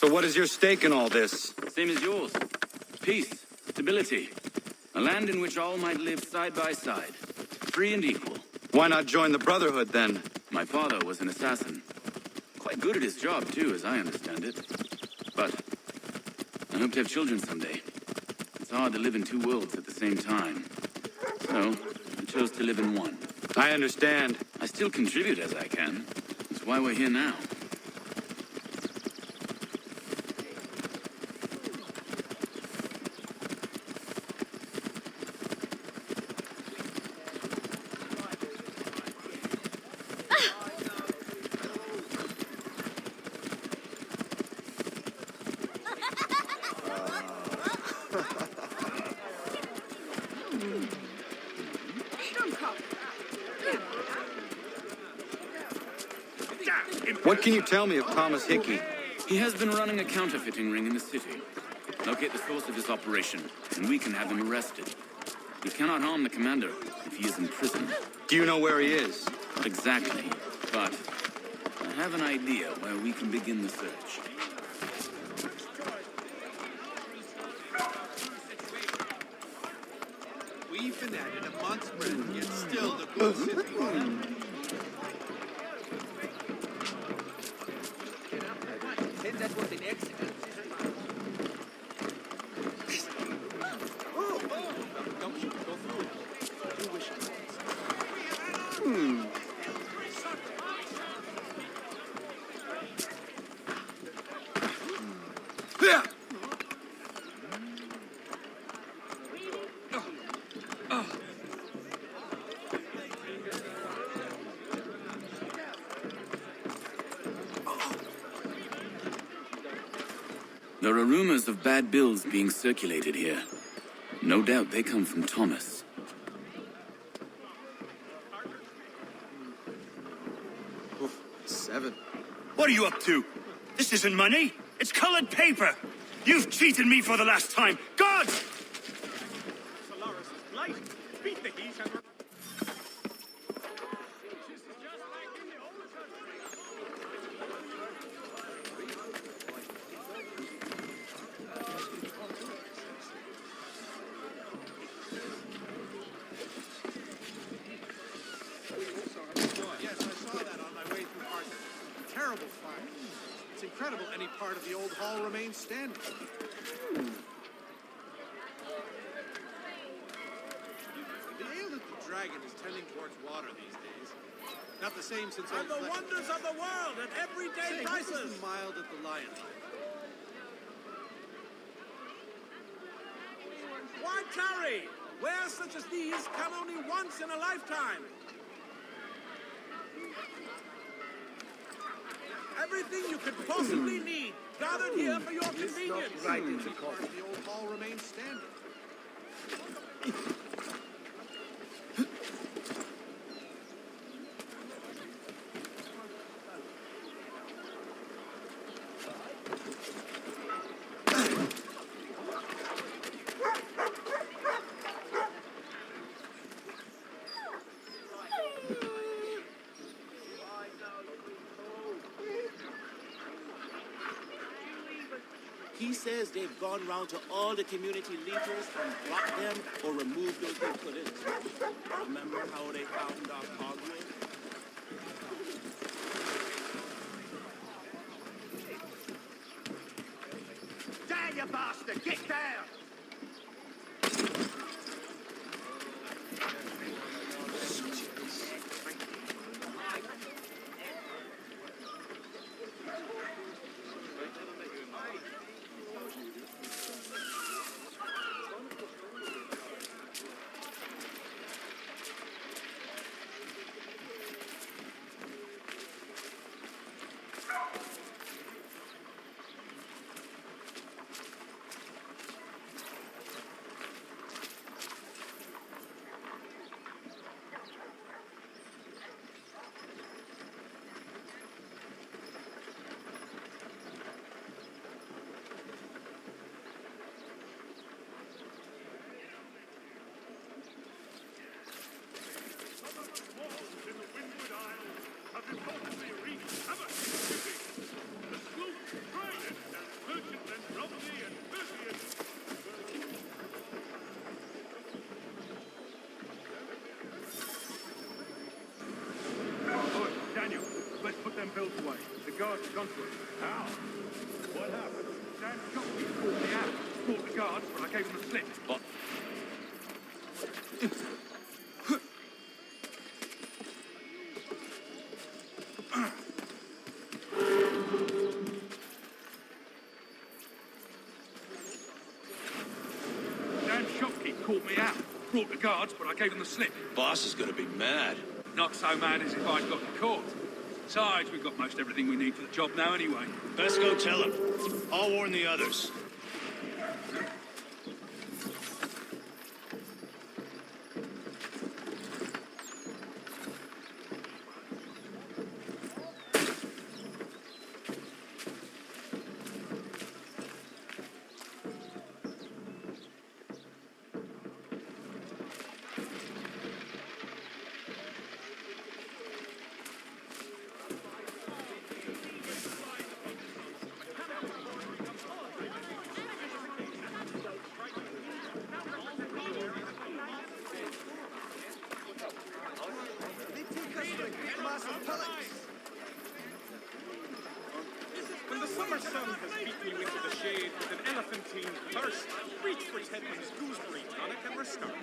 So what is your stake in all this? Same as yours. Peace, stability. A land in which all might live side by side, free and equal. Why not join the Brotherhood, then? My father was an assassin. Quite good at his job, too, as I understand it. But I hope to have children someday. It's hard to live in two worlds at the same time. So, I chose to live in one. I understand. I still contribute as I can. That's why we're here now. What can you tell me of Thomas Hickey? He has been running a counterfeiting ring in the city. Locate the source of his operation, and we can have him arrested. We cannot harm the commander if he is in prison. Do you know where he is? Not exactly, but I have an idea where we can begin the search. We've been at it a month's bread, yet still the good city running. There are rumors of bad bills being circulated here. No doubt they come from Thomas. Seven. What are you up to? This isn't money. It's colored paper. You've cheated me for the last time. God! Yes, I saw that on my way through Kartı. Terrible fire. It's incredible any part of the old hall remains standing. The ale that the dragon is tending towards water these days. Not the same since And the wonders of the world at everyday prices. Mild at the lion. Why tarry? Wares such as these come only once in a lifetime. Everything you could possibly need, gathered here for your convenience. Right into Kartı. The old hall remains standing. He says they've gone round to all the community leaders and blocked them or removed those they couldn't. Remember how they found our cargo? Down, you bastard! Get down! built away. The guards have gone for it. How? What happened? Dan Jockey called me out. Called the guards, but I gave him the slip. What? Dan Jockey called me out. Brought the guards, but I gave him the slip. Boss is gonna be mad. Not so mad as if I'd got the court. Besides, we've got most everything we need for the job now anyway. Best go tell him. I'll warn the others. When the summer sun has beaten you into the shade with an elephantine thirst, reach for Tedman's gooseberry tonic and restart.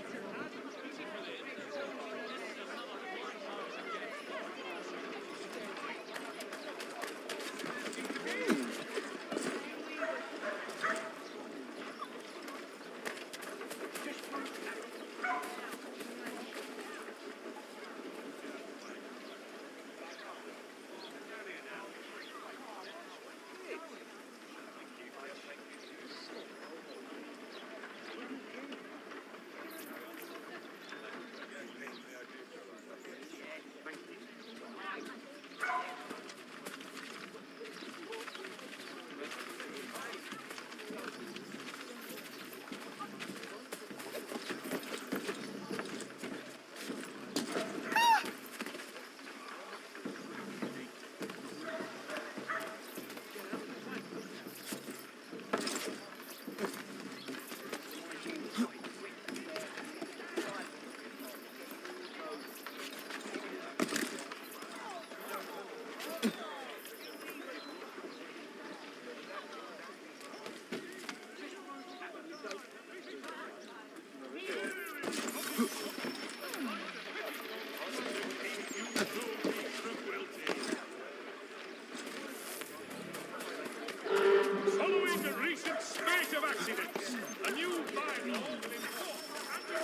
Following the recent spate of accidents, a new bylaw will enforce...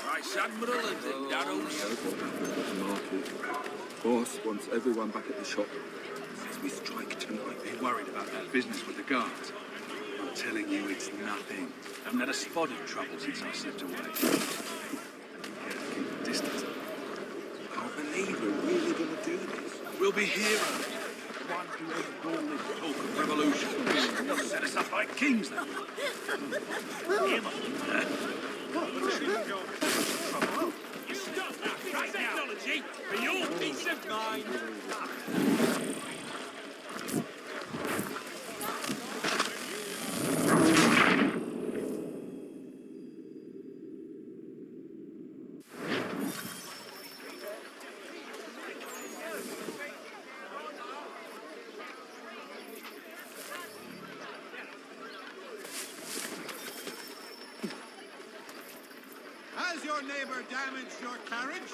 Vice Admiral and the Darrows. Market. Boss wants everyone back at the shop as we strike tonight. Be worried about that business with the guards. I'm telling you, it's nothing. I haven't had a spot of trouble since I slipped away. Keep a distance. I can't believe we're really going to do this. We'll be heroes. One who has all this talk of revolution. They'll set us up like kings, then. You stop that right technology for your peace of mind. Has your neighbor damaged your carriage?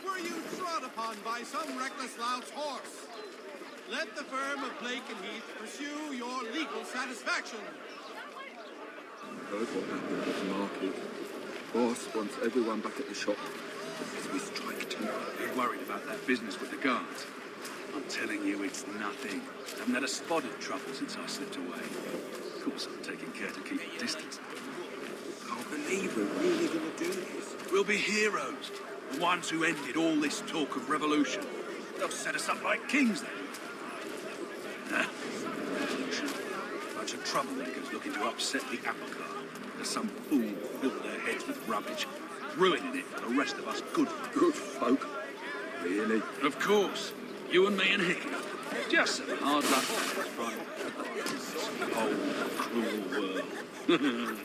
Were you trod upon by some reckless lout's horse? Let the firm of Blake and Heath pursue your legal satisfaction. I heard what happened at the market. Boss wants everyone back at the shop as we strike tonight. Be worried about that business with the guards. I'm telling you, it's nothing. I haven't had a spot of trouble since I slipped away. Of course, I'm taking care to keep a distance. I can't believe we're really going to do this. We'll be heroes. The ones who ended all this talk of revolution. They'll set us up like kings, then. Revolution. Bunch of troublemakers looking to upset the apple cart. There's some fool filled their heads with rubbish, ruining it for the rest of us good folk. Really? Of course. You and me and Hickey. Just some hard luck. This whole cruel world.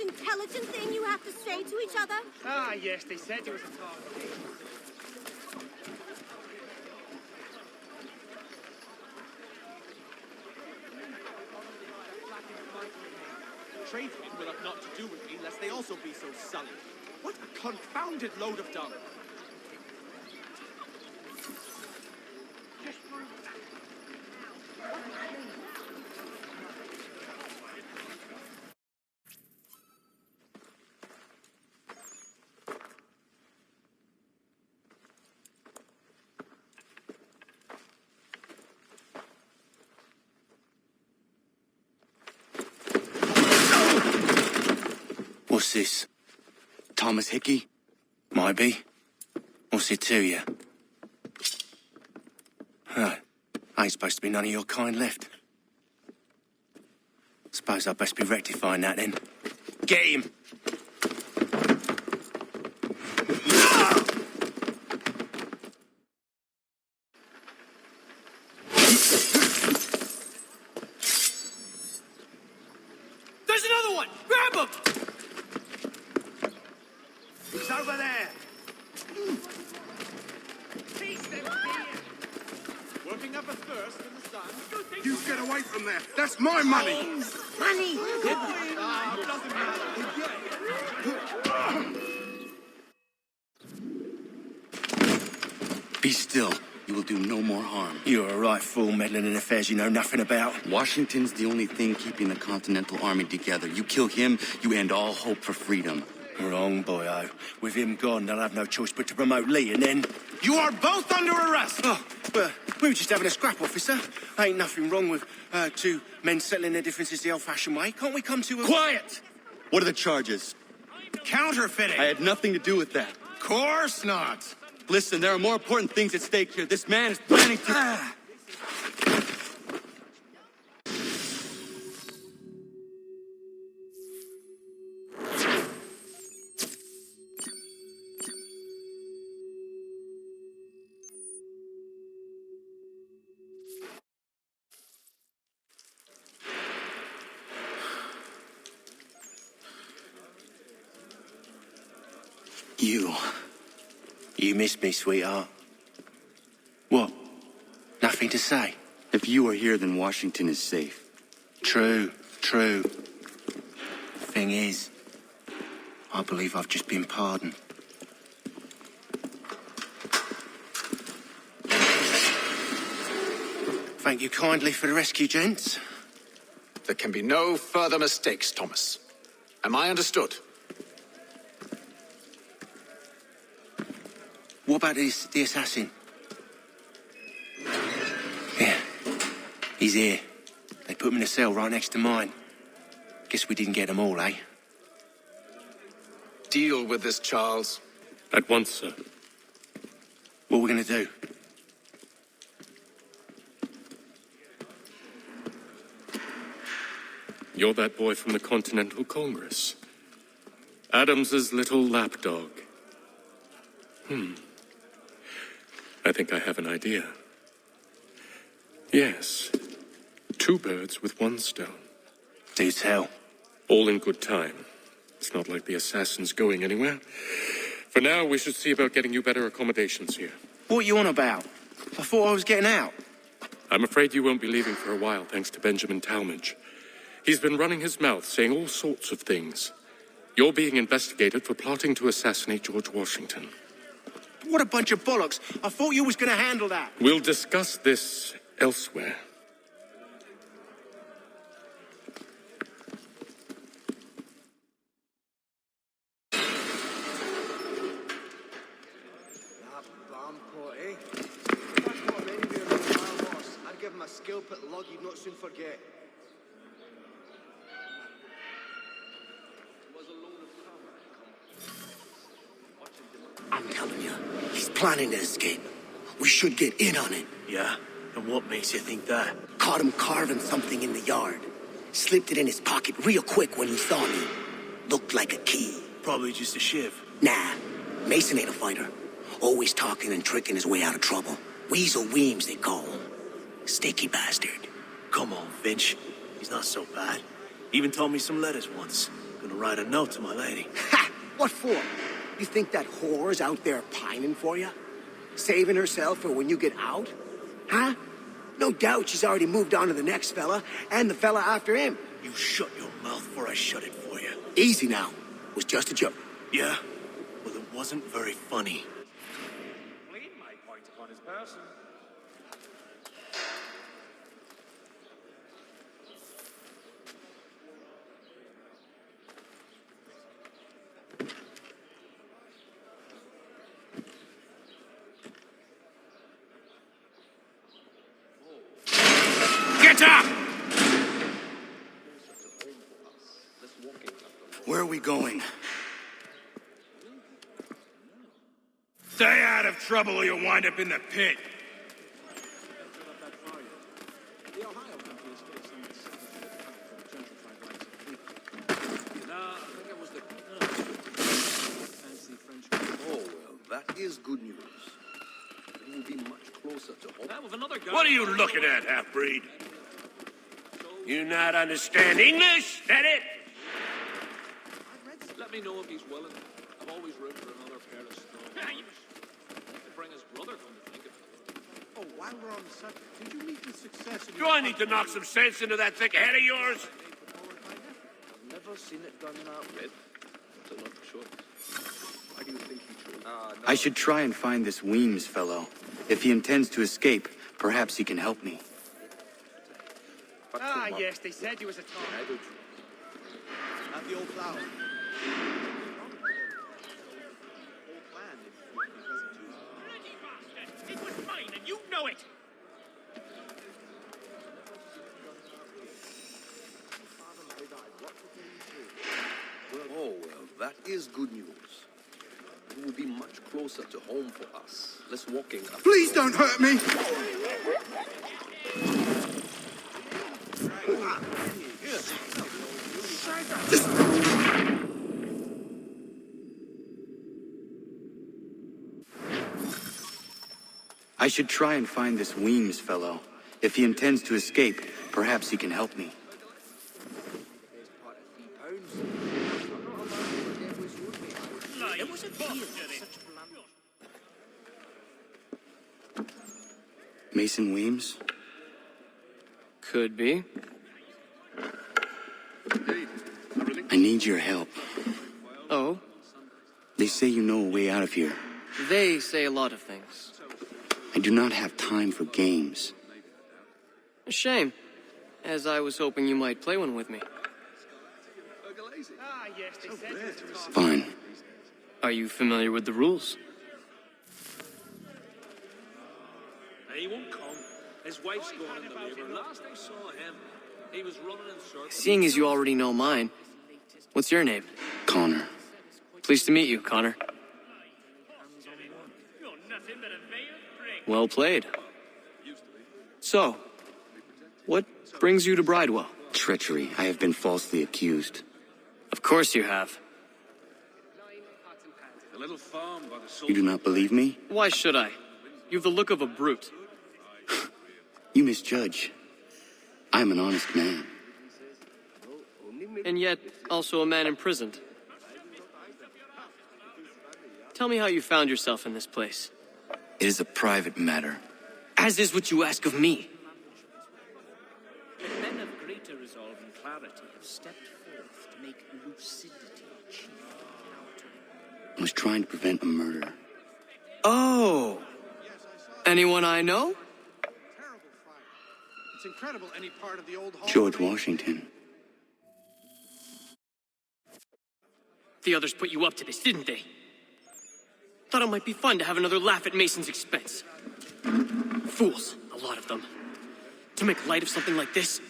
most intelligent thing you have to say to each other? Ah, yes, they said there was a target. Tradesmen will have naught to do with me lest they also be so sullied. What a confounded load of dung. What's this? Thomas Hickey? Might be. What's it to you? Huh. Ain't supposed to be none of your kind left. Suppose I'd best be rectifying that then. Get him! There's another one! Grab him! He's over there. Working up a thirst in the sun. You get away from there. That's my money. Money! Doesn't matter. Be still. You will do no more harm. You're a right fool meddling in affairs you know nothing about. Washington's the only thing keeping the Continental Army together. You kill him, you end all hope for freedom. Wrong, boyo. With him gone, they'll have no choice but to promote Lee, and then... You are both under arrest! Oh, but we were just having a scrap, officer. Ain't nothing wrong with two men settling their differences the old-fashioned way. Can't we come to a... Quiet! What are the charges? Counterfeiting! I had nothing to do with that. Course not! Listen, there are more important things at stake here. This man is planning to... You miss me, sweetheart. What? Nothing to say? If you are here, then Washington is safe. True. Thing is, I believe I've just been pardoned. Thank you kindly for the rescue, gents. There can be no further mistakes, Thomas. Am I understood? What about the assassin? Yeah, he's here. They put him in a cell right next to mine. Guess we didn't get them all, eh? Deal with this, Charles. At once, sir. What are we going to do? You're that boy from the Continental Congress. Adams's little lapdog. I think I have an idea. Yes. 2 birds with 1 stone. Do tell. All in good time. It's not like the assassin's going anywhere. For now, we should see about getting you better accommodations here. What are you on about? I thought I was getting out. I'm afraid you won't be leaving for a while, thanks to Benjamin Talmadge. He's been running his mouth, saying all sorts of things. You're being investigated for plotting to assassinate George Washington. What a bunch of bollocks. I thought you was going to handle that. We'll discuss this elsewhere. I'd give him a skill put log he'd not soon forget. I'm telling you, he's planning to escape. We should get in on it. Yeah? And what makes you think that? Caught him carving something in the yard. Slipped it in his pocket real quick when he saw me. Looked like a key. Probably just a shiv. Nah, Mason ain't a fighter. Always talking and tricking his way out of trouble. Weasel Weems, they call him. Sticky bastard. Come on, Finch. He's not so bad. Even told me some letters once. Gonna write a note to my lady. Ha! What for? You think that whore's out there pining for you? Saving herself for when you get out? Huh? No doubt she's already moved on to the next fella, and the fella after him. You shut your mouth before I shut it for you. Easy now. It was just a joke. Yeah? Well, it wasn't very funny. Lean my point upon his person. Get up! Where are we going? Stay out of trouble or you'll wind up in the pit. Oh, well, that is good news. It will be much closer to home. What are you looking at, half-breed? You not understand English? That it? Let me know if he's willing. I've always room for another pair of stones. To bring his brother home to think of it. Oh, while we're on the subject, did you meet with success in Do I need to knock some sense into that thick head of yours? I've never seen it done that way. Don't know for sure. Why do you think he chose? I should try and find this Weems fellow. If he intends to escape, perhaps he can help me. Ah, yes, they said he was a tar. Have the old flower. It was mine, and you know it. Oh, well, that is good news. It will be much closer to home for us. Less walking up. Please don't hurt me! I should try and find this Weems fellow. If he intends to escape, perhaps he can help me. It was a forgery. Mason Weems? Could be. I need your help. Oh? They say you know a way out of here. They say a lot of things. I do not have time for games. A shame, as I was hoping you might play one with me. Ah, yes, they said he was a tar. Fine. Are you familiar with the rules? He won't come. His wife's gone in the river. Last I saw him, he was running in circles. Seeing as you already know mine, what's your name? Connor. Pleased to meet you, Connor. Well played. So, what brings you to Bridewell? Treachery. I have been falsely accused. Of course you have. The little farm by the You do not believe me? Why should I? You have the look of a brute. You misjudge. I am an honest man. And yet, also a man imprisoned. Tell me how you found yourself in this place. It is a private matter. As is what you ask of me. Men of greater resolve and clarity have stepped forth to make lucidity chief in our time. I was trying to prevent a murder. Oh! Anyone I know? It's incredible any part of the old hall. George Washington. The others put you up to this, didn't they? Thought it might be fun to have another laugh at Mason's expense. Fools, a lot of them. To make light of something like this.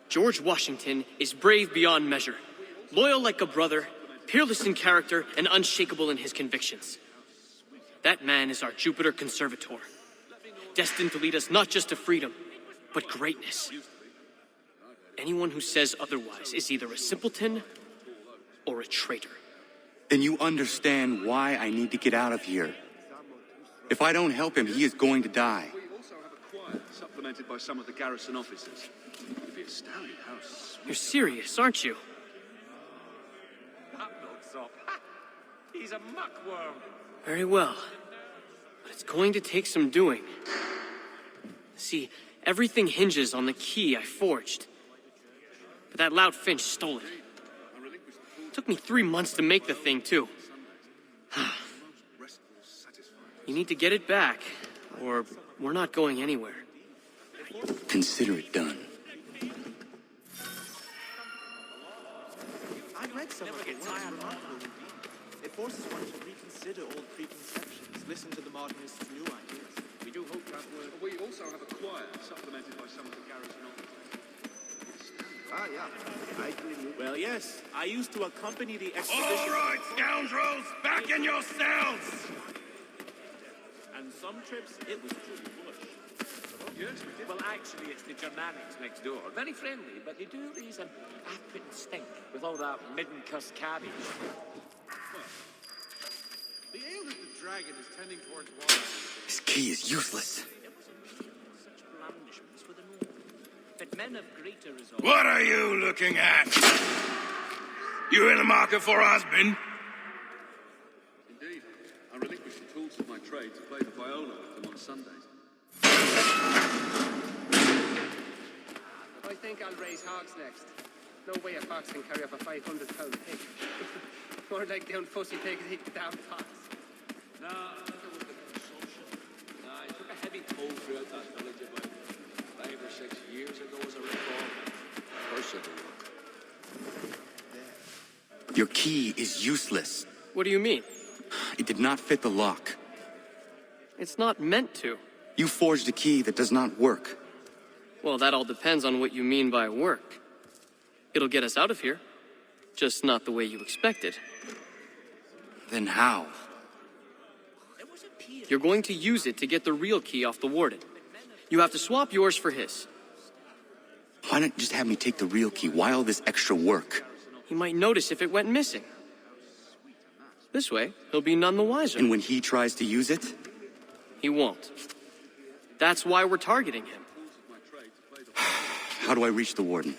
George Washington is brave beyond measure, loyal like a brother, peerless in character, and unshakable in his convictions. That man is our Jupiter Conservator, destined to lead us not just to freedom, but greatness. Anyone who says otherwise is either a simpleton or a traitor. Then you understand why I need to get out of here. If I don't help him, he is going to die. We also have a choir supplemented by some of the garrison officers. You'd be astounded how sweet. You're serious, aren't you? That milksop. He's a muckworm. Very well. But it's going to take some doing. See, everything hinges on the key I forged. But that loud Finch stole it. Took me 3 months to make the thing, too. You need to get it back, or we're not going anywhere. Consider it done. I read some of it. It forces one to reconsider old preconceptions, listen to the modernists' new ideas. We do hope that we also have a choir supplemented by some of the garrison officers. Ah, yeah. I agree with you. Well, yes. I used to accompany the expedition. All right, scoundrels, back in your cells! And some trips, it was pretty bush. Well, actually, it's the Germanics next door. Very friendly, but they do raise an half-bitten stink with all that midden-cuss cabbage. The ale that the dragon is tending towards water. This key is useless. Such blandishments with the north. But men of greater resolve... What are you looking at? You in the market for a husband? Indeed. I relinquished the tools of my trade to play the viola with them on Sundays. I think I'll raise hogs next. No way a fox can carry up a 500-pound pig. More like down fussy pigs eat the damn fox. No, I think it was the consumption. No, I took a heavy toll throughout that village about 5 or 6 years ago, as I recall. Curse of the luck. Your key is useless. What do you mean? It did not fit the lock. It's not meant to. You forged a key that does not work. Well, that all depends on what you mean by work. It'll get us out of here. Just not the way you expected. Then how? You're going to use it to get the real key off the warden. You have to swap yours for his. Why not just have me take the real key? Why all this extra work? He might notice if it went missing. This way, he'll be none the wiser. And when he tries to use it? He won't. That's why we're targeting him. How do I reach the warden?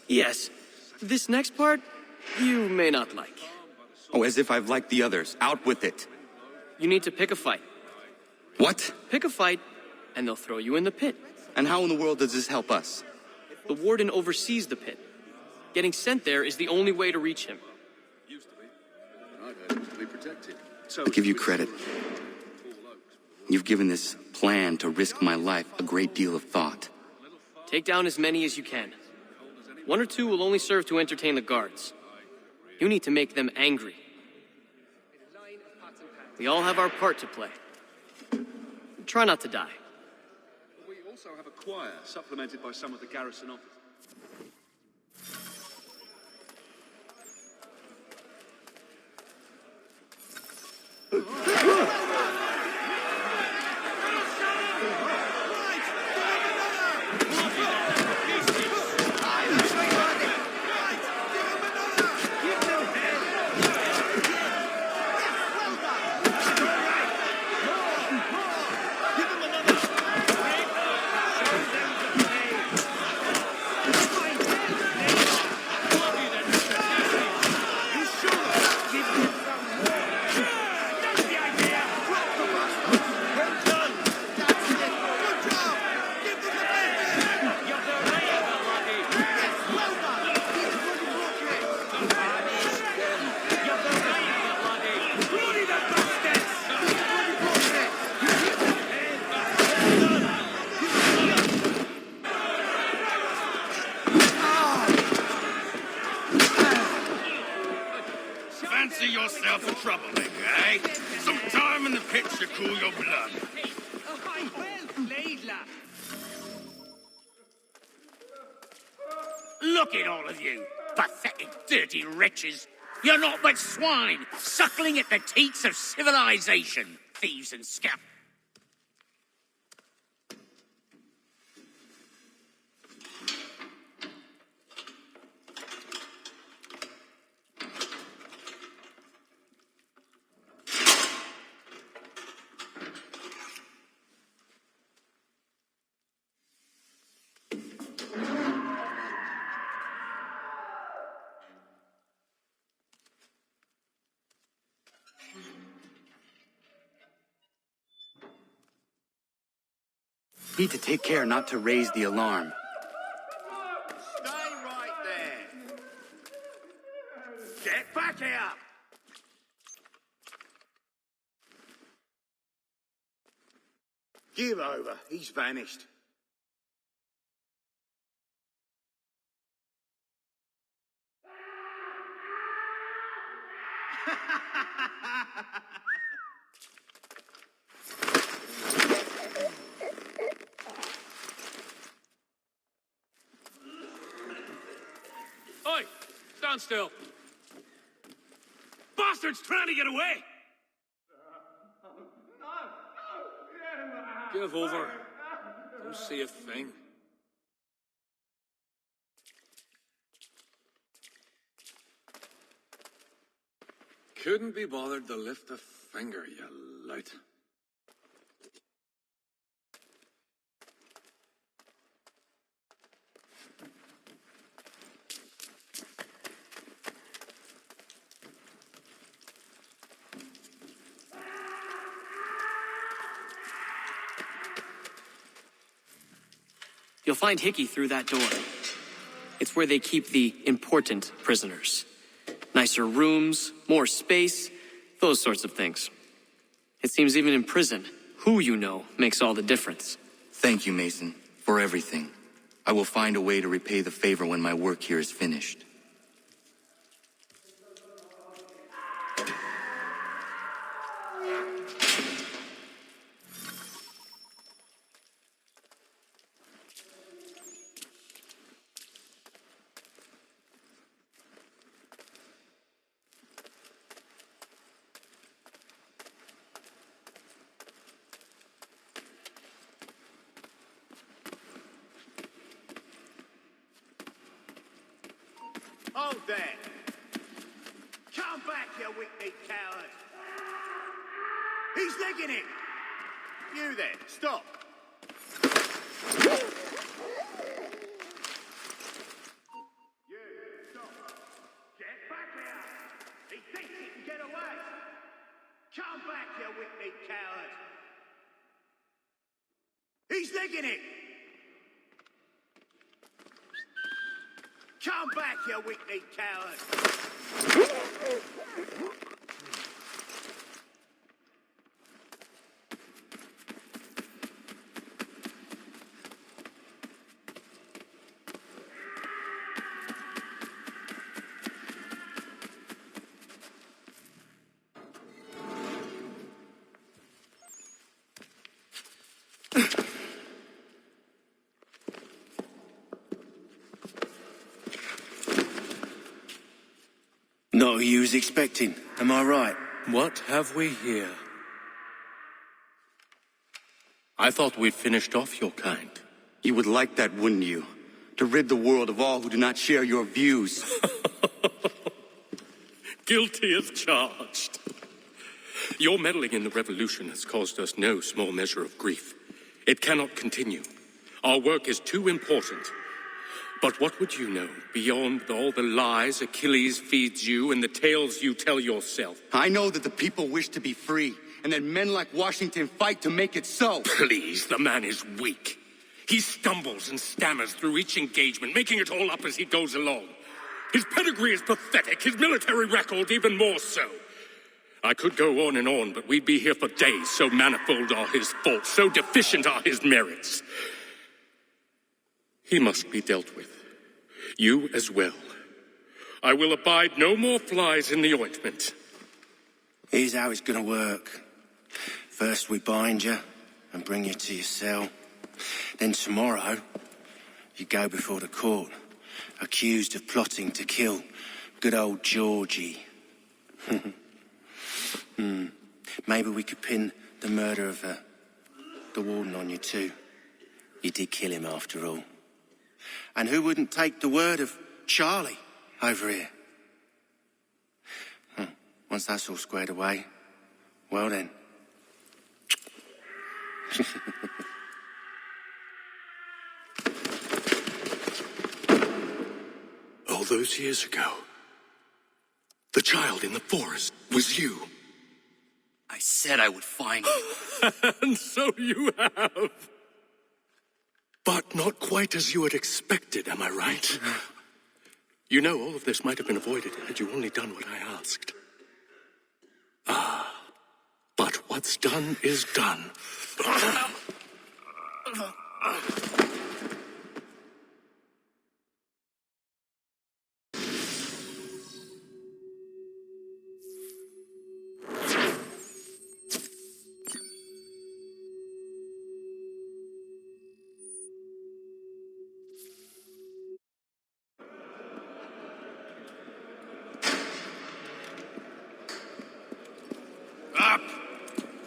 Yes. This next part, you may not like. Oh, as if I've liked the others. Out with it. You need to pick a fight. What? Pick a fight, and they'll throw you in the pit. And how in the world does this help us? The warden oversees the pit. Getting sent there is the only way to reach him. Used to be. And I'd heard it was to be protected. So I'll give you credit. You've given this plan to risk my life a great deal of thought. Take down as many as you can. 1 or 2 will only serve to entertain the guards. You need to make them angry. We all have our part to play. Try not to die. we also have a choir supplemented by some of the garrison officers. Fancy yourself a troublemaker, eh? Some time in the pit should cool your blood. Look at all of you, pathetic, dirty wretches. You're not but swine, suckling at the teats of civilization, thieves and scum. need to take care not to raise the alarm. Stay right there. Get back here. Give over. He's vanished. Oi! Stand still. Bastard's trying to get away! Give over. Don't see a thing. Couldn't be bothered to lift a finger, you lout. You'll find Hickey through that door. It's where they keep the important prisoners. Nicer rooms, more space, those sorts of things. It seems even in prison, who you know makes all the difference. Thank you, Mason, for everything. I will find a way to repay the favor when my work here is finished. Hold there. Come back, you wicked coward. He's licking it. You there, stop. You, stop. Get back here. He thinks he can get away. Come back, you wicked coward. He's licking it. Come back, you wicked coward! Not who you was expecting, am I right? What have we here? I thought we'd finished off your kind. You would like that, wouldn't you? To rid the world of all who do not share your views. Guilty as charged. Your meddling in the revolution has caused us no small measure of grief. It cannot continue. Our work is too important. But what would you know beyond all the lies Achilles feeds you and the tales you tell yourself? I know that the people wish to be free, and that men like Washington fight to make it so. Please, the man is weak. He stumbles and stammers through each engagement, making it all up as he goes along. His pedigree is pathetic, his military record even more so. I could go on, but we'd be here for days. So manifold are his faults, so deficient are his merits. He must be dealt with. You as well. I will abide no more flies in the ointment. Here's how it's gonna work. First we bind you and bring you to your cell. Then tomorrow, you go before the court, accused of plotting to kill good old Georgie. Maybe we could pin the murder of the warden on you too. You did kill him after all. And who wouldn't take the word of Charlie over here? Once that's all squared away, well then. All those years ago, the child in the forest was you. I said I would find you. And so you have. But not quite as you had expected, am I right? You know, all of this might have been avoided had you only done what I asked. But what's done is done.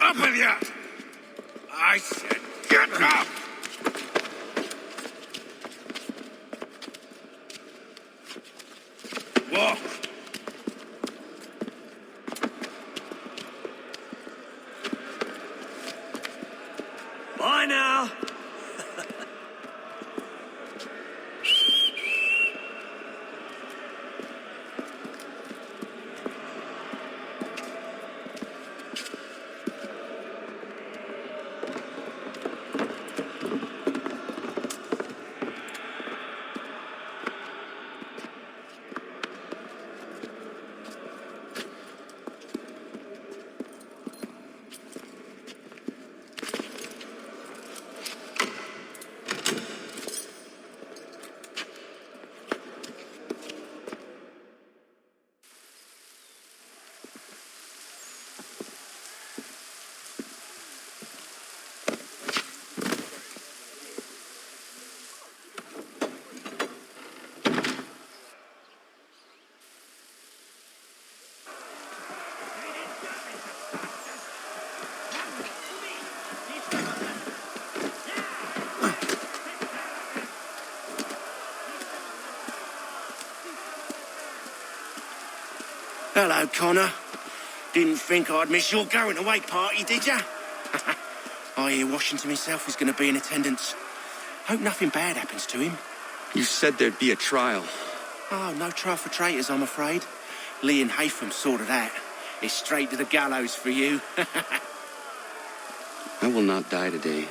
Up with you! I said get up! Walk! Bye now! Hello, Connor. Didn't think I'd miss your going away party, did ya? I hear Washington himself is going to be in attendance. Hope nothing bad happens to him. You said there'd be a trial. Oh, no trial for traitors, I'm afraid. Lee and Haytham sorted that. It's straight to the gallows for you. I will not die today.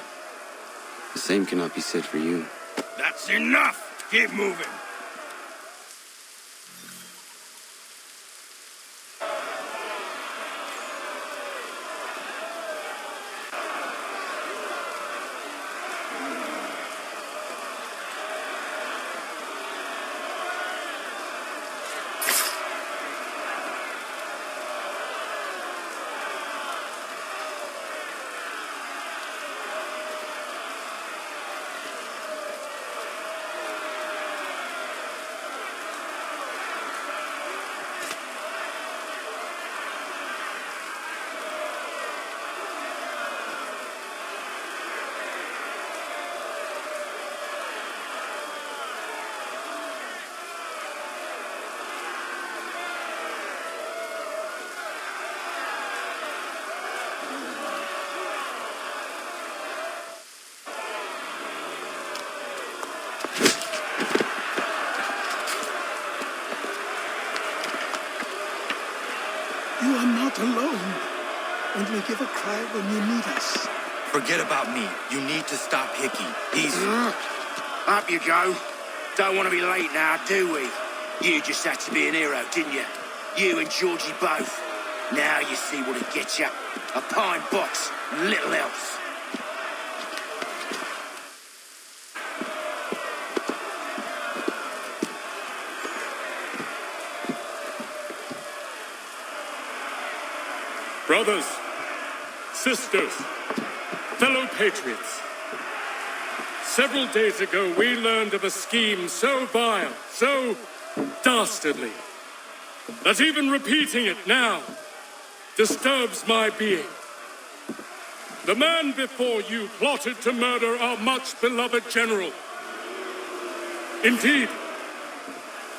The same cannot be said for you. That's enough! Keep moving! You are not alone. Only give a cry when you need us. Forget about me. You need to stop Hickey. He's... Up you go. Don't want to be late now, do we? You just had to be an hero, didn't you? You and Georgie both. Now you see what it gets you. A pine box, little else. Brothers, sisters, fellow patriots. Several days ago, we learned of a scheme so vile, so dastardly, that even repeating it now disturbs my being. The man before you plotted to murder our much-beloved general. Indeed,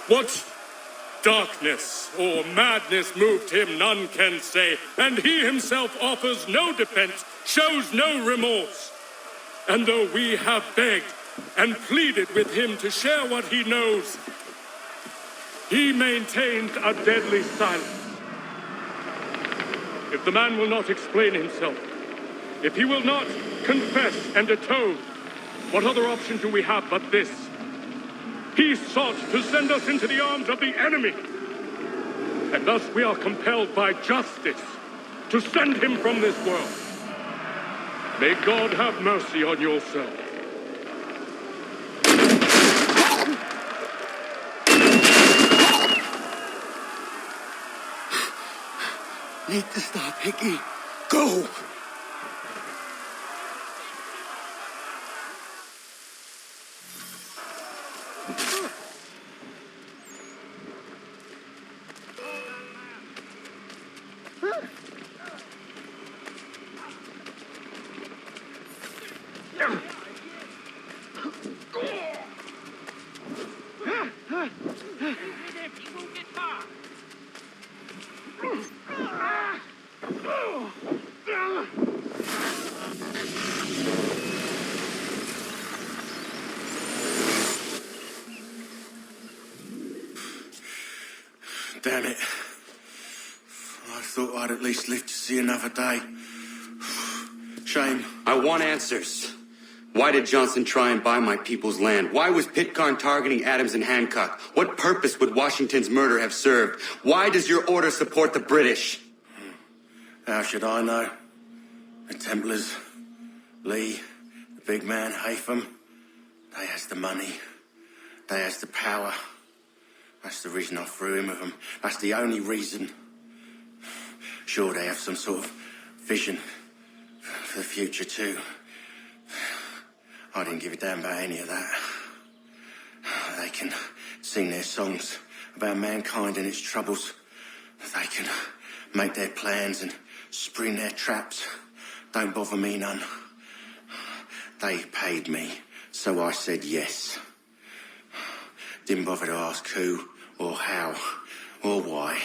what darkness or madness moved him, none can say, and he himself offers no defense, shows no remorse. And though we have begged and pleaded with him to share what he knows, he maintains a deadly silence. If the man will not explain himself, if he will not confess and atone, What other option do we have but this? He sought to send us into the arms of the enemy. And thus we are compelled by justice to send him from this world. May God have mercy on your soul. Need to stop, Hickey. Go! Damn it. I thought I'd at least live to see another day. Shame. I want answers. Why did Johnson try and buy my people's land? Why was Pitcairn targeting Adams and Hancock? What purpose would Washington's murder have served? Why does your order support the British? How should I know? The Templars, Lee, the big man, Haytham, they has the money. They has the power. That's the reason I threw in with them. That's the only reason. Sure, they have some sort of vision for the future too. I didn't give a damn about any of that. They can sing their songs about mankind and its troubles. They can make their plans and spring their traps. Don't bother me none. They paid me, so I said yes. Didn't bother to ask who or how or why.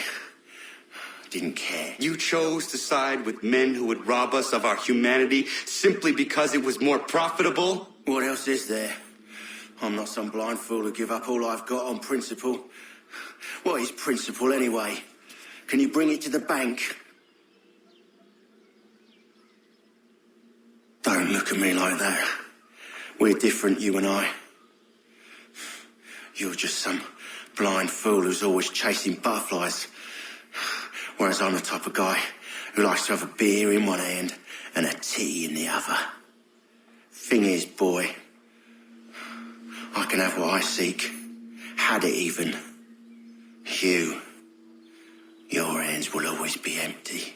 Didn't care. You chose to side with men who would rob us of our humanity simply because it was more profitable? What else is there? I'm not some blind fool to give up all I've got on principle. What is principle anyway? Can you bring it to the bank? Don't look at me like that. We're different, you and I. You're just some blind fool who's always chasing butterflies. Whereas I'm the type of guy who likes to have a beer in one hand and a tea in the other. Thing is, boy, I can have what I seek. Had it even. Your hands will always be empty.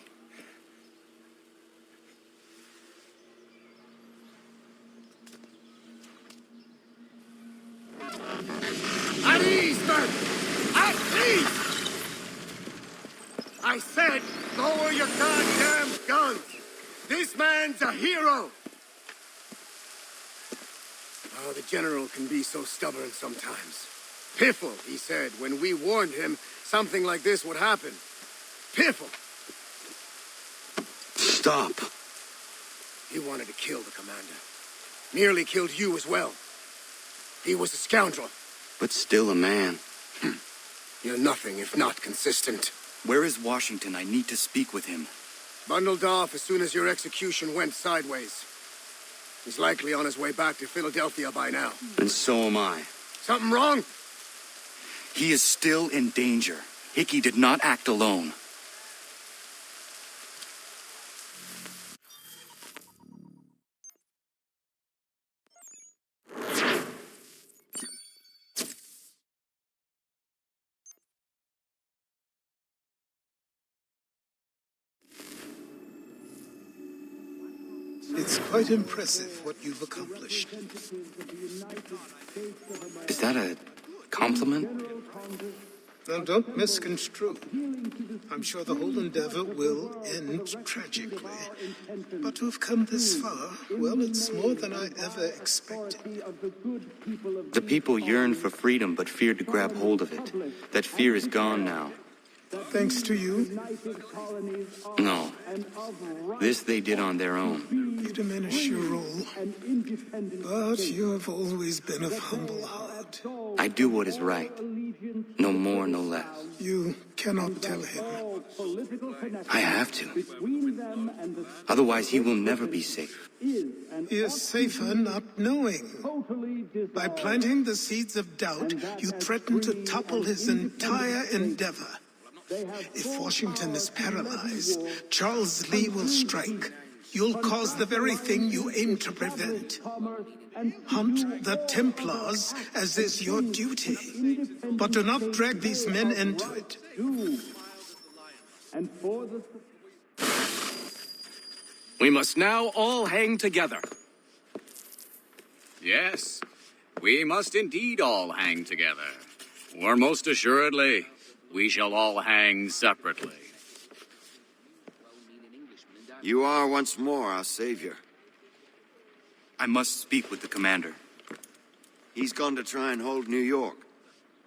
At ease, then! At ease! I said, lower your goddamn guns! This man's a hero! Oh, the general can be so stubborn sometimes. Piffle, he said, when we warned him something like this would happen. Piffle! Stop. He wanted to kill the commander. Nearly killed you as well. He was a scoundrel. But still a man. You're nothing if not consistent. Where is Washington? I need to speak with him. Bundled off as soon as your execution went sideways. He's likely on his way back to Philadelphia by now. And so am I. Something wrong? He is still in danger. Hickey did not act alone. It's quite impressive what you've accomplished. Is that a compliment? Now, don't misconstrue. I'm sure the whole endeavor will end tragically. But to have come this far, well, it's more than I ever expected. The people yearned for freedom but feared to grab hold of it. That fear is gone now. Thanks to you? No. This they did on their own. You diminish your role. But you have always been of humble heart. I do what is right. No more, no less. You cannot tell him. I have to. Otherwise, he will never be safe. He is safer not knowing. By planting the seeds of doubt, you threaten to topple his entire endeavor. If Washington is paralyzed, Charles Lee will strike. You'll cause the very thing you aim to prevent. Hunt the Templars, as is your duty. But do not drag these men into it. We must now all hang together. Yes, we must indeed all hang together. Or most assuredly, we shall all hang separately. You are once more our savior. I must speak with the commander. He's gone to try and hold New York.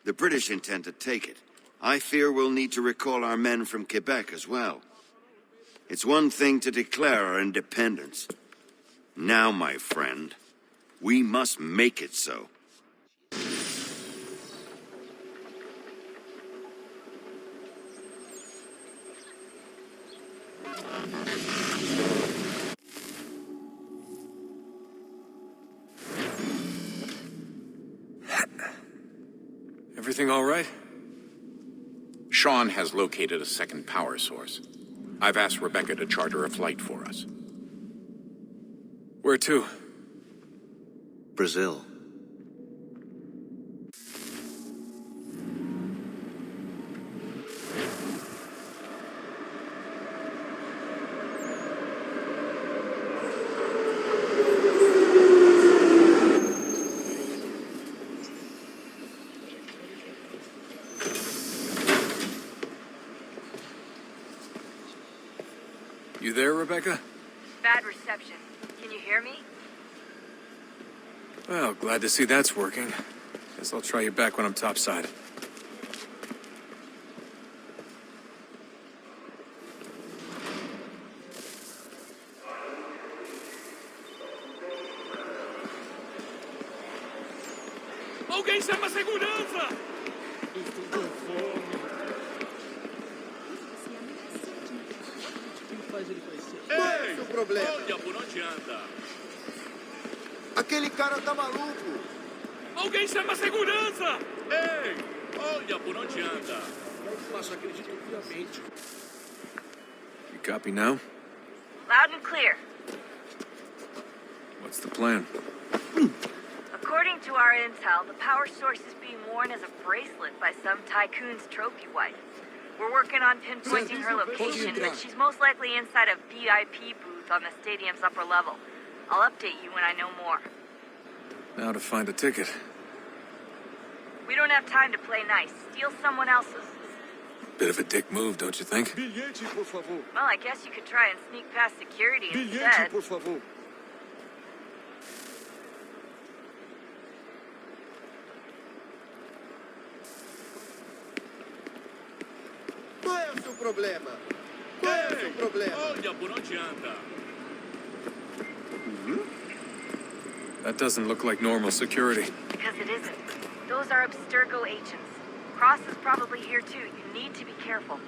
The British intend to take it. I fear we'll need to recall our men from Quebec as well. It's one thing to declare our independence. Now, my friend, we must make it so. Everything all right? Sean has located a second power source. I've asked Rebecca to charter a flight for us. Where to? Brazil. You there, Rebecca? Bad reception. Can you hear me? Well, glad to see that's working. Guess I'll try you back when I'm topside. Alguém chama a segurança! Ei, o problema. Olha por onde anda. Aquele cara tá maluco. Alguém chama a segurança! Ei, olha por onde anda. Mas acredito piamente. You copy now? Loud and clear. What's the plan? According to our intel, the power source is being worn as a bracelet by some tycoon's trophy wife. We're working on pinpointing her location, but she's most likely inside a VIP booth on the stadium's upper level. I'll update you when I know more. Now to find a ticket. We don't have time to play nice. Steal someone else's. Bit of a dick move, don't you think? Well, I guess you could try and sneak past security instead. Qual é o seu problema? Qual é o seu problema? Olha por onde anda. That doesn't look like normal security. Because it isn't. Those are Abstergo agents. Cross is probably here too. You need to be careful.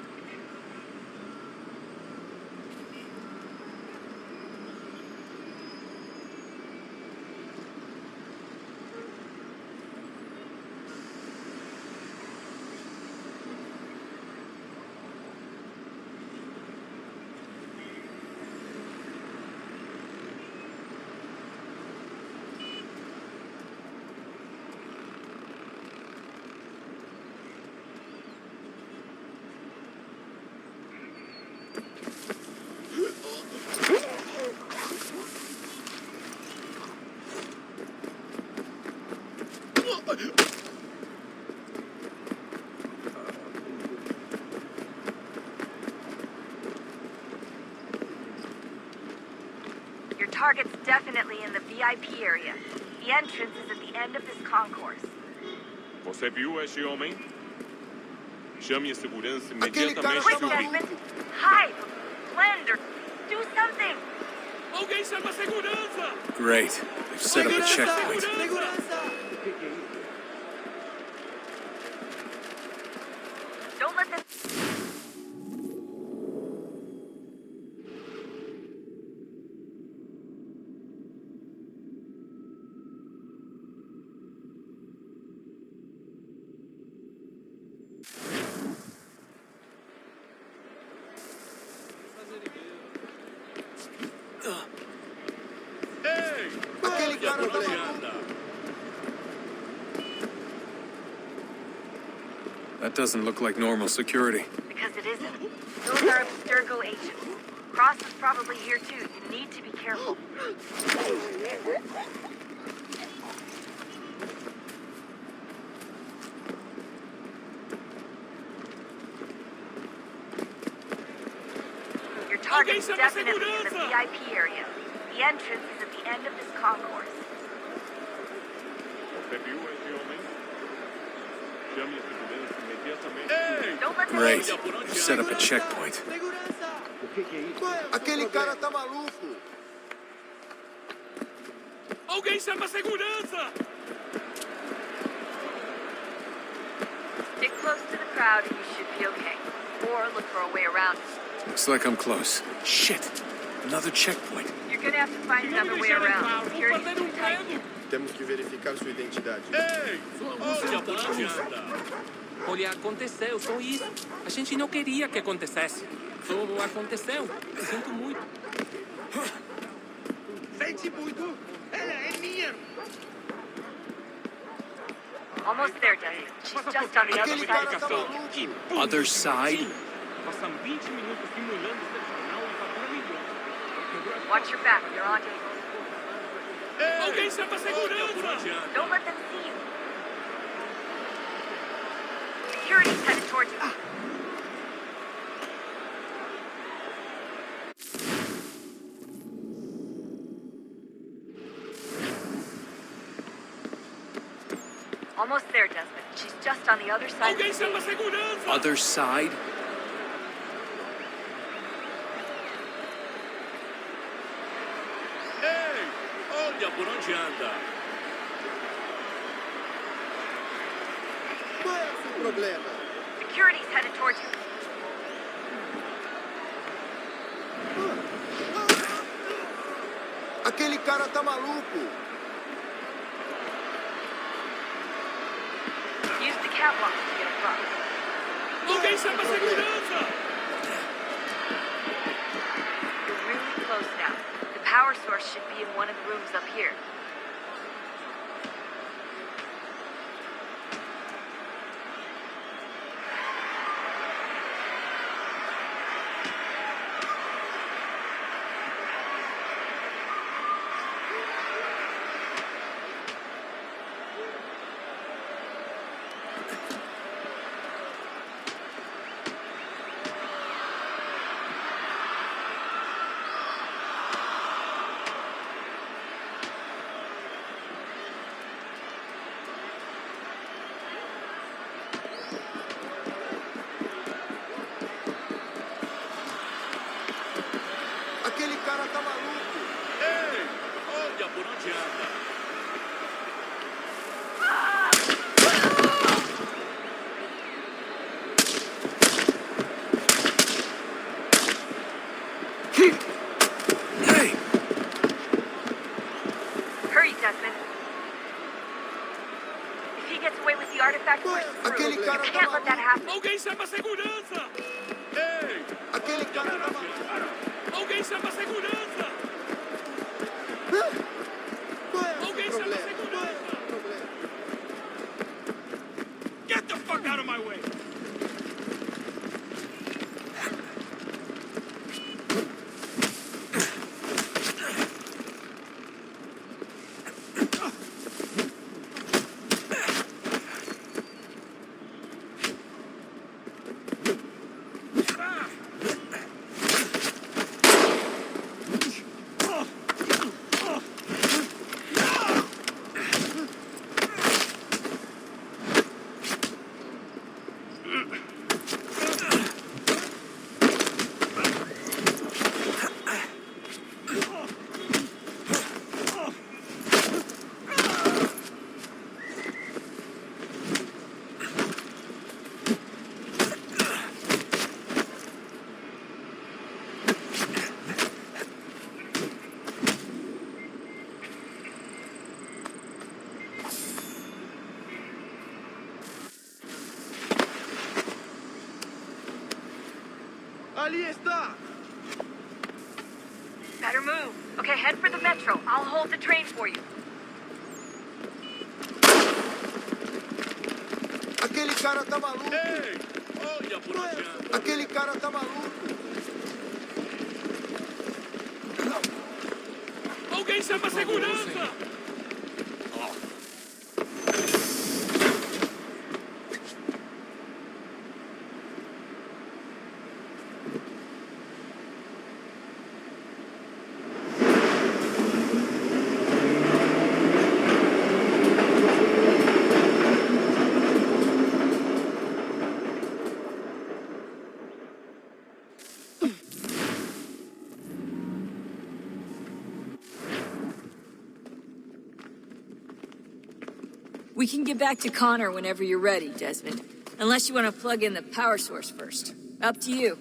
Your target's definitely in the VIP area. The entrance is at the end of this concourse. Você viu este homem? Chame a segurança Quick, imediatamente. Desmond! Hide! Blend or do something! Alguém chama a segurança! Great. They've set up a checkpoint. Don't let them... That doesn't look like normal security. Because it isn't. Those are Abstergo agents. Cross is probably here too. You need to be careful. Your target's definitely in the VIP area. The entrance is at the end of this concourse. Great. Set up a checkpoint. Aquele cara tá maluco. Alguém chama a segurança! Stick close to the crowd and you should be okay. Or look for a way around. Looks like I'm close. Shit. Another checkpoint. You're gonna have to find another way around. Security's too tight. Temos que verificar sua identidade. Ei! Olha por onde anda! Olha, aconteceu, só isso. A gente não queria que acontecesse. Só aconteceu. Sinto muito. Sente muito. Ela é minha. Almost there, Desmond. She's just on the other side of the stage. Other side? Passamos 20 minutos simulando excepcional e fatura milhões. Watch your back. You're on to Alguém chama a segurança! Don't let them see you. Security's headed towards you. Almost there, Desmond. She's just on the other side of the stage. Other side? Ei! Olha por onde anda! Qual é o seu problema? Security's headed towards you. Aquele cara tá maluco. Use the catwalk to get across. Alguém chama a segurança! You're really close now. The power source should be in one of the rooms up here. Aquele cara tá maluco. Ei! Olha por onde anda! Hey! Hurry, Desmond. If he gets away with the artifact, we're screwed. You can't let that happen. Alguém chama a segurança! Ei! Aquele cara tá maluco. Alguém chama a segurança! Qual é o seu Alguém chama a problema? segurança! Problema. Get the fuck out of my way! Ali está. Better move. Okay, head for the metro. I'll hold the train for you. Aquele cara tá maluco. Ei, olha por onde. Aquele cara tá maluco. Alguém chama a segurança! We can get back to Connor whenever you're ready, Desmond. Unless you want to plug in the power source first. Up to you.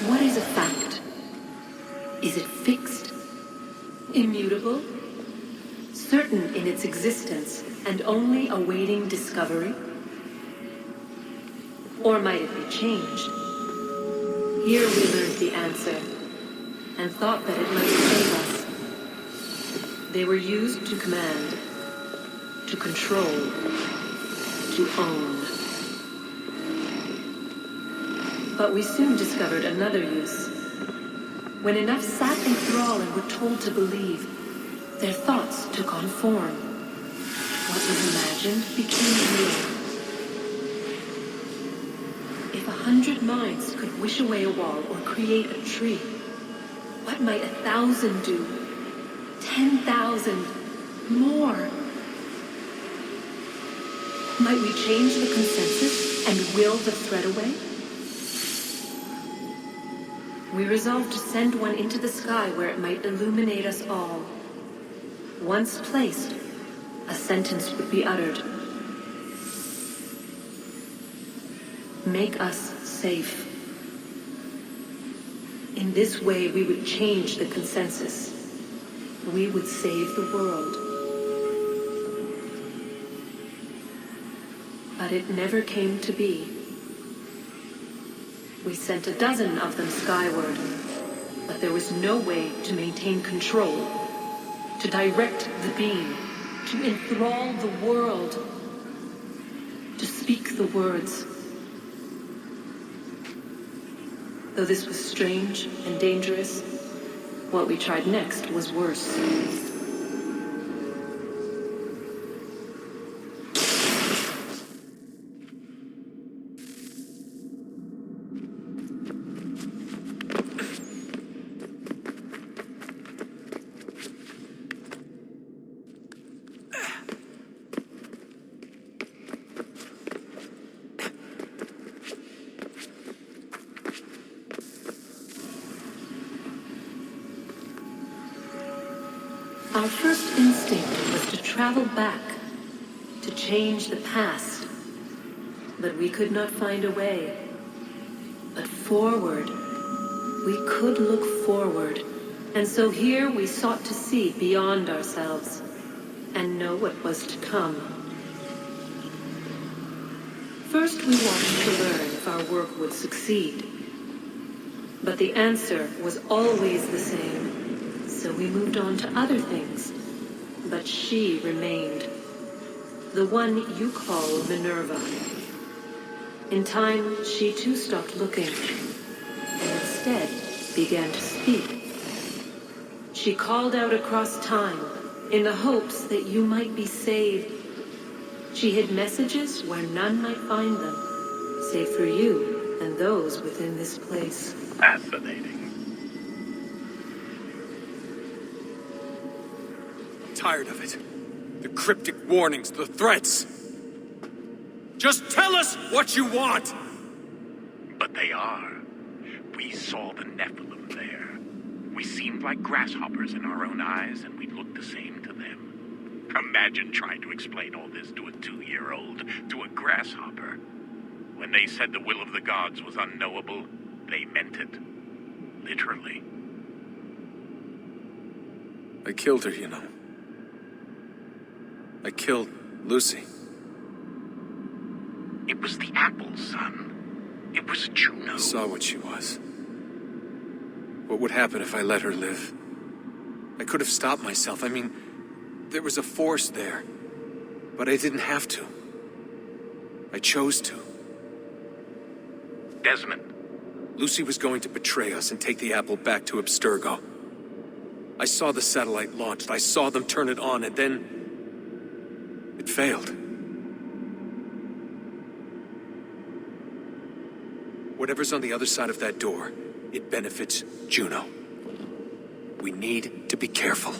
What is a fact? Is it fixed? Immutable? Certain in its existence and only awaiting discovery? Or might it be changed? Here we learned the answer and thought that it might save us. They were used to command, to control, to own. But we soon discovered another use. When enough sat in thrall and were told to believe, their thoughts took on form. What was imagined became real. If 100 minds could wish away a wall or create a tree, what might 1,000 do? 10,000? More? Might we change the consensus and will the thread away? We resolved to send one into the sky where it might illuminate us all. Once placed, a sentence would be uttered. Make us safe. In this way, we would change the consensus. We would save the world. But it never came to be. We sent a dozen of them skyward, but there was no way to maintain control, to direct the beam, to enthrall the world, to speak the words. Though this was strange and dangerous, what we tried next was worse. Our first instinct was to travel back, to change the past. But we could not find a way. But forward, we could look forward. And so here we sought to see beyond ourselves and know what was to come. First we wanted to learn if our work would succeed. But the answer was always the same. So we moved on to other things. But she remained. The one you call Minerva. In time, she too stopped looking. And instead began to speak. She called out across time in the hopes that you might be saved. She hid messages where none might find them, save for you and those within this place. Fascinating. Tired of it. The cryptic warnings, the threats. Just tell us what you want! But they are. We saw the Nephilim there. We seemed like grasshoppers in our own eyes, and we looked the same to them. Imagine trying to explain all this to a 2-year-old, to a grasshopper. When they said the will of the gods was unknowable, they meant it. Literally. I killed her, you know. I killed Lucy. It was the apple, son. It was Juno. I saw what she was. What would happen if I let her live? I could have stopped myself. I mean, there was a force there. But I didn't have to. I chose to. Desmond. Lucy was going to betray us and take the apple back to Abstergo. I saw the satellite launched. I saw them turn it on, and then it failed. Whatever's on the other side of that door, it benefits Juno. We need to be careful.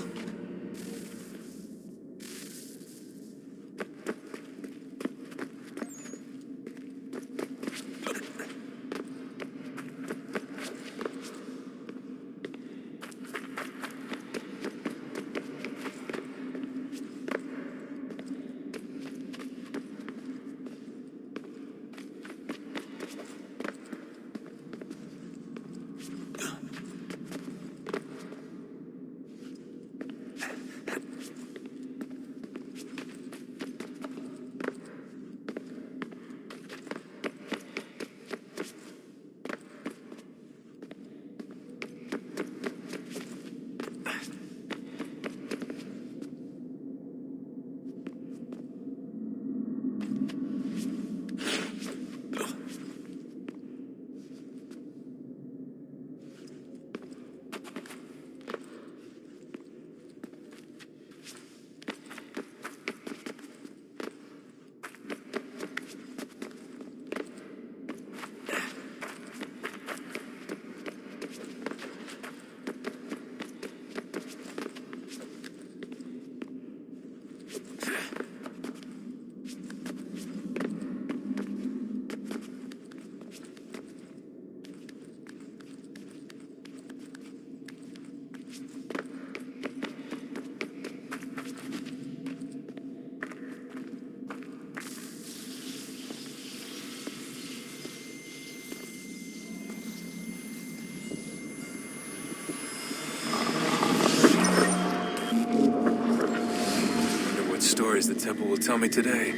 The temple will tell me today.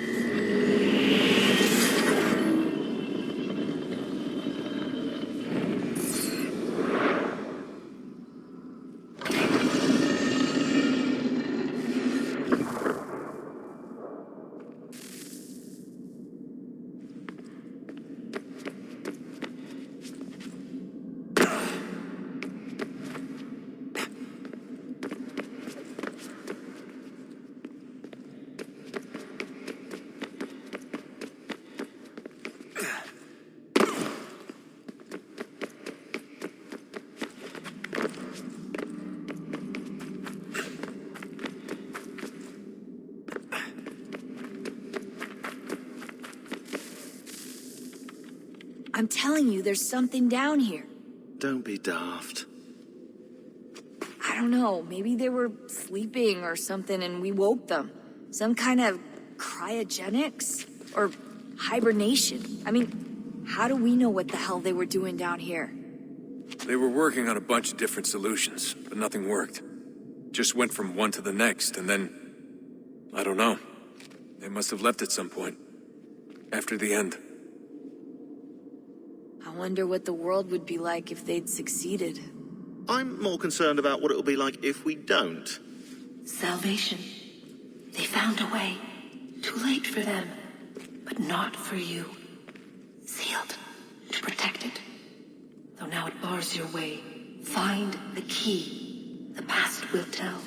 I'm telling you, there's something down here. Don't be daft. I don't know, maybe they were sleeping or something and we woke them. Some kind of cryogenics? Or hibernation. I mean, how do we know what the hell they were doing down here? They were working on a bunch of different solutions, but nothing worked. Just went from one to the next, and then... I don't know. They must have left at some point. After the end. I wonder what the world would be like if they'd succeeded. I'm more concerned about what it'll be like if we don't. Salvation. They found a way. Too late for them, but not for you. Sealed to protect it. Though now it bars your way. Find the key. The past will tell.